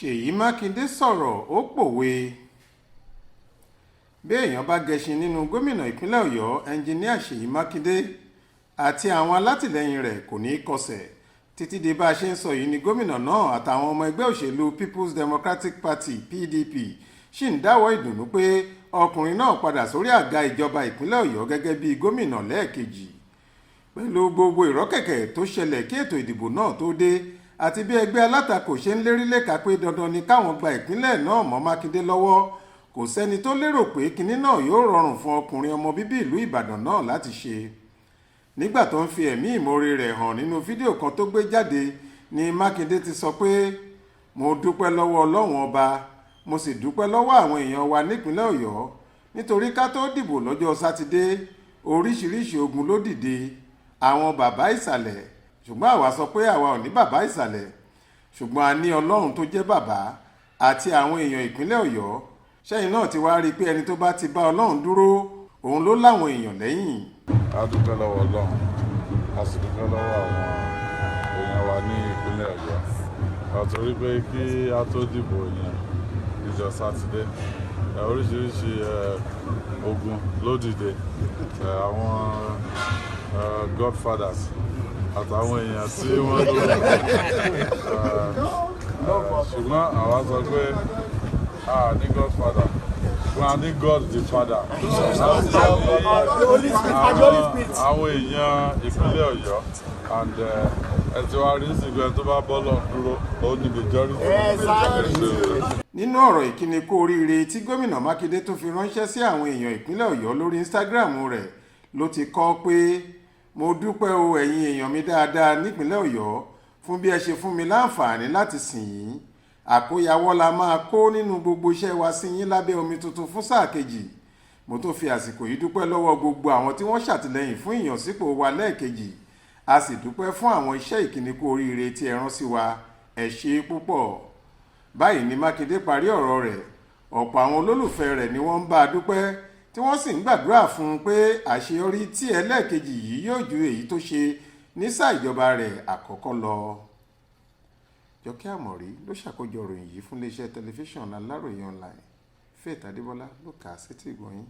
Eyi Makinde sọ̀rọ̀ ó pòwe. Bí èèyàn bá gẹṣin nínú gómìnà ìpínlẹ̀ Ọ̀yọ́ ẹnjiníà Eyi Makinde àti àwọn alátìlẹyìn rẹ̀ kò ní í kọsẹ̀ títí di bá a ṣe ń sọ yìí ni gómìnà náà àtàwọn ọmọ ẹgbẹ́ òṣèlú People's Democratic Party PDP ṣì ń dáwọ́ ìdùnnú pé ọkùnrin náà padà sórí àga ìjọba ìpínlẹ̀ Ọ̀yọ́ gẹ́gẹ́ bí gómìnà lẹ́ẹ̀kejì. Pẹ̀lú gbogbo ìrọ́kẹ̀kẹ̀ tó ṣẹlẹ̀ kí ètò ìdìbò náà tó dé àti bí ẹgbẹ́ alátakò ṣe ń lérí léka pé dandan ni káwọn gba ìpínlẹ̀ náà mọ́ Mákindé lọ́wọ́, kò sẹ́ni tó lérò pé kinní náà yóò rọrùn fún ọkùnrin ọmọ bíbí ìlú Ìbàdàn náà láti ṣe. Nígbà tó ń fi ẹ̀mí ìmoore rẹ̀ hàn nínú fídíò kan tó gbé jáde ni Mákindé ti sọ pé mo dúpẹ́ lọ́wọ́ Ọlọ́run ọba, mo sì dúpẹ́ lọ́wọ́ àwọn èèyàn wa nípínlẹ̀ Ọ̀yọ́ nítorí ká tó dìbò lọ́jọ́ Sátidé oríṣiríṣi ogun ló dìde, àwọn bàbá ìsàlẹ̀, ṣùgbọ́n àwa sọ pé àwa ò ní bàbá ìsàlẹ̀, ṣùgbọ́n a ní Ọlọ́run tó jẹ́ bàbá àti àwọn èèyàn ìpínlẹ̀ Ọ̀yọ́. Ṣẹ́yìn náà ti wá rí i pé ẹni tó bá ti bá Ọlọ́run dúró òun ló láwọn èèyàn lẹ́yìn. A dúpẹ́ lọ́wọ́ Ọlọ́run, a sì dúpẹ́ lọ́wọ́ àwọn èèyàn wa ní ìpínlẹ̀ Ọ̀yọ́. Àtòrí pé kí a tó dìbò yẹn níjọ́ Sátidé oríṣiríṣi ogun ló dìde, àwọn godfathers àtàwọn èèyàn tí wọ́n lò ṣùgbọ́n àwa sọ pé a ní godfather, a ní God the Father. Àwọn èèyàn ìpínlẹ̀ Ọ̀yọ́ and ẹ̀tí wa rí sí pé tó bá bọ́lọ̀ dúró ó ní majority. Nínú ọ̀rọ̀ ìkíni kú oríire tí gómìnà Mákindé tó fi ránṣẹ́ sí àwọn èèyàn ìpínlẹ̀ Ọ̀yọ́ lórí Instagram rẹ̀ ló ti kọ pé mo dúpẹ́ o ẹ̀yin èèyàn mi dáadáa nípínlẹ̀ Ọ̀yọ́ fún bí ẹ ṣe fún mi láǹfààní láti sìn yín. Àkóyawọ́ la máa kó nínú gbogbo iṣẹ́ wa sí yín lábẹ́ omi tuntun fún sáà kejì. Mo tó fi àsìkò yìí dúpẹ́ lọ́wọ́ gbogbo àwọn tí wọ́n ṣàtìlẹ́yìn fún ìyànsípò wa lẹ́ẹ̀kejì. A sì dúpẹ́ fún àwọn iṣẹ́ ìkíni kú oríire tí ẹ rán sí wa, ẹ ṣé púpọ̀. Báyìí ni Mákindé parí ọ̀rọ̀ rẹ̀. Ọ̀pọ̀ àwọn olólùfẹ́ rẹ̀ ni wọ́n ń bá a dúpẹ́ tí wọ́n sì ń gbàdúrà fún un pé àṣeyọrí tí ẹlẹ́ẹ̀kejì yìí yóò ju èyí tó ṣe ní sáà ìjọba rẹ̀ àkọ́kọ́ lọ. Jọkẹ́ Àmọ̀rí ló ṣàkójọ ìròyìn yìí fún iléeṣẹ́ tẹlifíṣàn Aláròyé online. Faith Adébọ́lá ló kà á sétí ìgbọ́ yín.